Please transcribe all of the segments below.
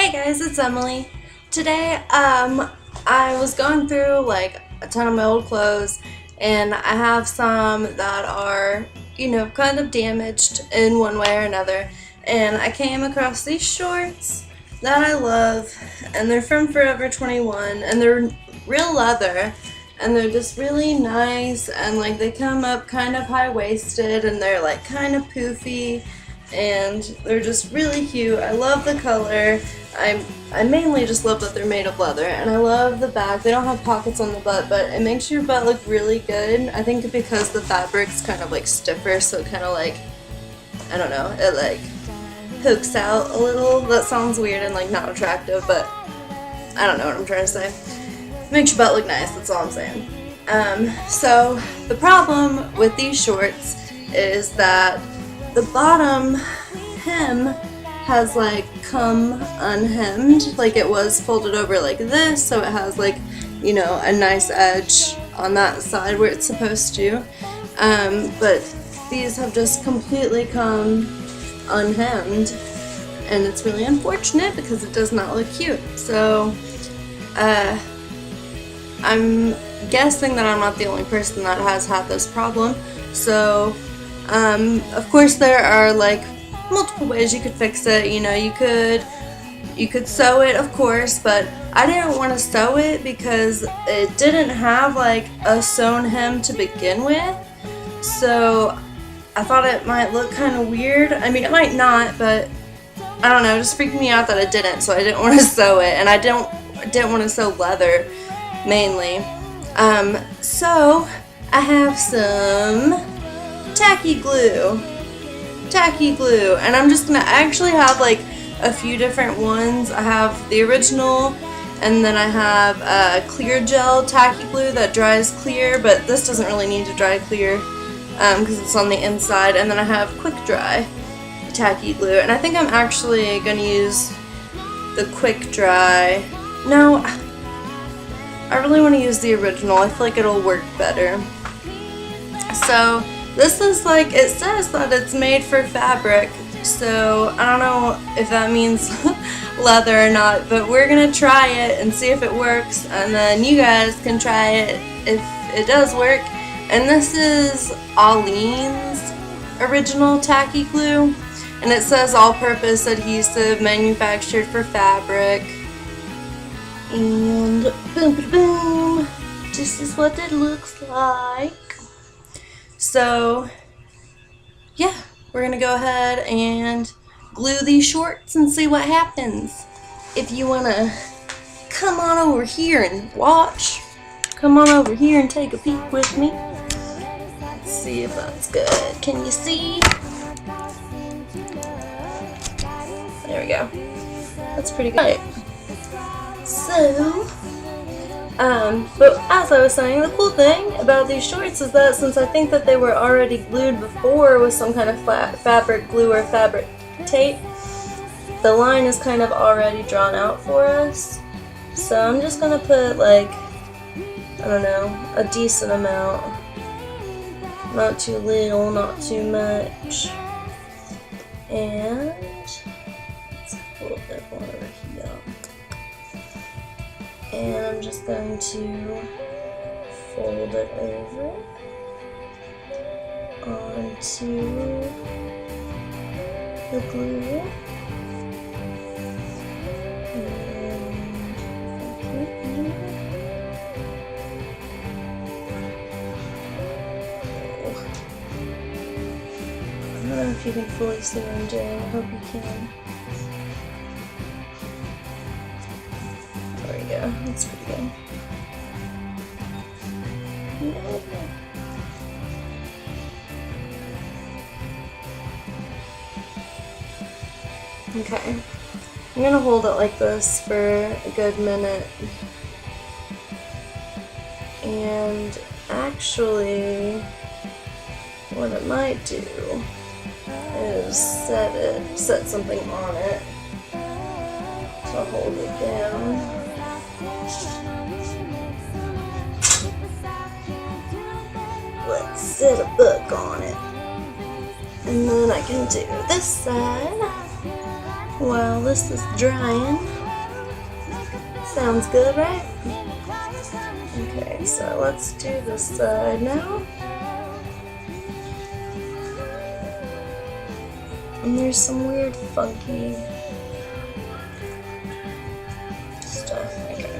Hey guys, it's Emily. Today, I was going through like a ton of my old clothes, and I have some that are, kind of damaged in one way or another. And I came across these shorts that I love, and they're from Forever 21, and they're real leather, and they're just really nice, and like they come up kind of high-waisted, and they're like kind of poofy, and they're just really cute. I love the color. I mainly just love that they're made of leather, and I love the back. They don't have pockets on the butt, but it makes your butt look really good. I think because the fabric's kind of like stiffer, so it kind of like, I don't know, it like pokes out a little. That sounds weird and like not attractive, but I don't know what I'm trying to say. It makes your butt look nice, that's all I'm saying. So the problem with these shorts is that the bottom hem has like come unhemmed, like it was folded over like this, so it has like, a nice edge on that side where it's supposed to. But these have just completely come unhemmed, and it's really unfortunate because it does not look cute. So I'm guessing that I'm not the only person that has had this problem. So of course there are like multiple ways you could fix it. You could sew it, of course, but I didn't want to sew it because it didn't have like a sewn hem to begin with. So I thought it might look kind of weird. I mean, it might not, but I don't know, it just freaked me out that it didn't, so I didn't want to sew it, and I didn't want to sew leather mainly. So I have some tacky glue, and I'm just gonna actually have like a few different ones. I have the original, and then I have clear gel tacky glue that dries clear, but this doesn't really need to dry clear because it's on the inside, and then I have quick dry tacky glue, and I think I'm actually gonna use the quick dry. No, I really want to use the original. I feel like it'll work better. So this is like, it says that it's made for fabric, so I don't know if that means leather or not, but we're gonna try it and see if it works, and then you guys can try it if it does work. And this is Aleene's original tacky glue, and it says all-purpose adhesive manufactured for fabric. And boom, boom, boom, this is what it looks like. So yeah, we're gonna go ahead and glue these shorts and see what happens. If you wanna come on over here and watch, come on over here and take a peek with me. Let's see if that's good. Can you see? There we go. That's pretty good. So, but as I was saying, the cool thing about these shorts is that since I think that they were already glued before with some kind of fabric glue or fabric tape, the line is kind of already drawn out for us. So I'm just gonna put like, I don't know, a decent amount. Not too little, not too much. And let's put a little bit more over here. And I'm just going to fold it over onto the glue. I don't know if you can fully see what I'm doing. I hope you can. There we go. That's pretty good. Okay. I'm gonna hold it like this for a good minute. And actually, what it might do is set something on it to hold it down. Let's set a book on it. And then I can do this side. while this is drying. Sounds good, right? Okay, so let's do this side now. And there's some weird funky stuff. Okay.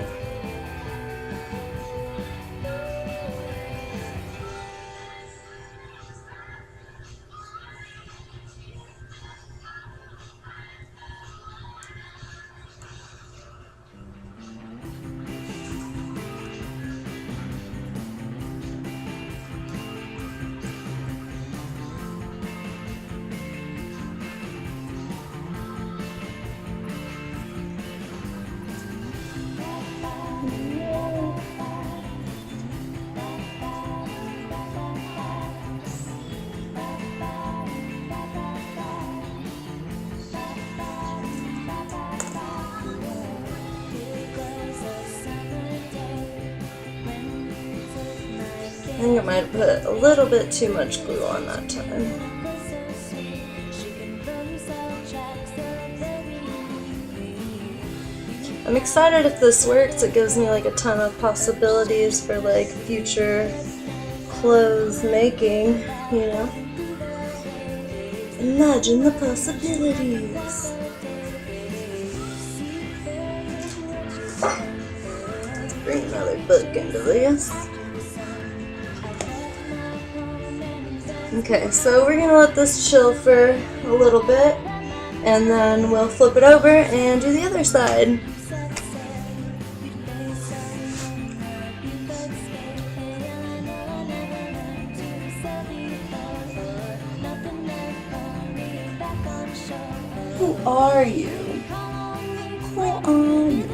I think I might have put a little bit too much glue on that time. I'm excited if this works. It gives me like a ton of possibilities for like future clothes making, you know? Imagine the possibilities. Let's bring another book into this. Okay, so we're gonna let this chill for a little bit, and then we'll flip it over and do the other side. Who are you? Who are you?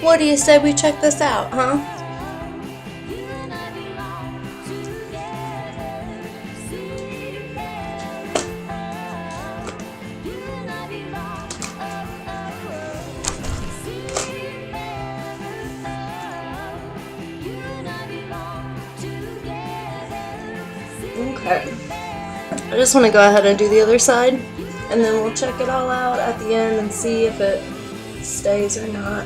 What do you say we check this out, huh? Okay. I just want to go ahead and do the other side, and then we'll check it all out at the end and see if it stays or not.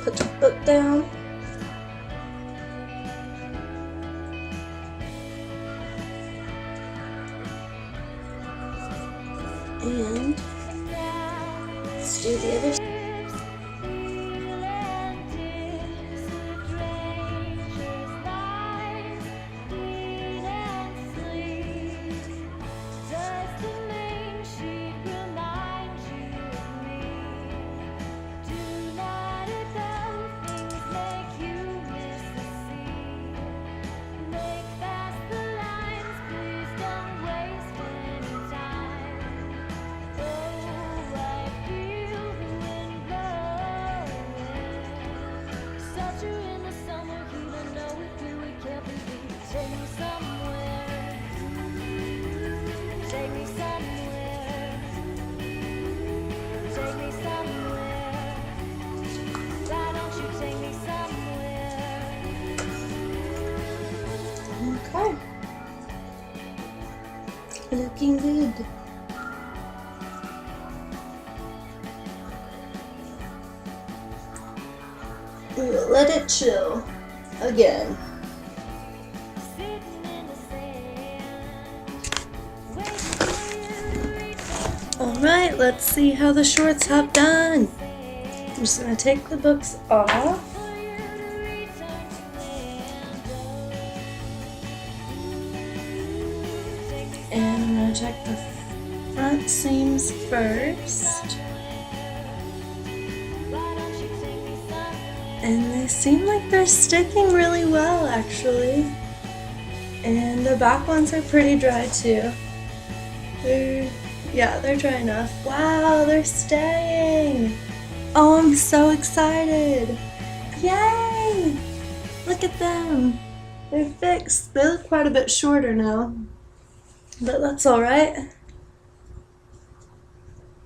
Put your book down. And let's do the other side. Okay. Looking good. We'll let it chill again. Alright, let's see how the shorts have done. I'm just going to take the books off. And I'm going to check the front seams first. And they seem like they're sticking really well, actually. And the back ones are pretty dry too. They're dry enough. Wow, they're staying! Oh, I'm so excited! Yay! Look at them! They're fixed. They look quite a bit shorter now. But that's alright.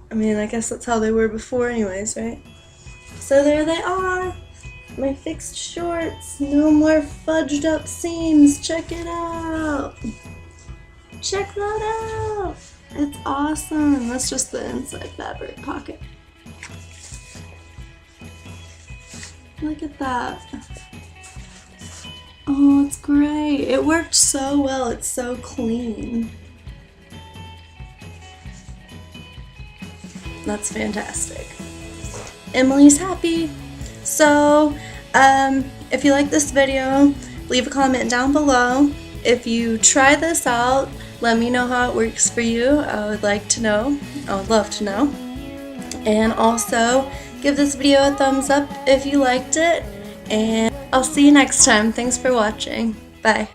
I mean, I guess that's how they were before anyways, right? So there they are! My fixed shorts. No more fudged up seams. Check it out! Check that out! It's awesome! That's just the inside fabric pocket. Look at that. Oh, it's great. It worked so well. It's so clean. That's fantastic. Emily's happy. So, if you like this video, leave a comment down below. If you try this out, let me know how it works for you. I would like to know. I would love to know. And also, give this video a thumbs up if you liked it. And I'll see you next time. Thanks for watching. Bye.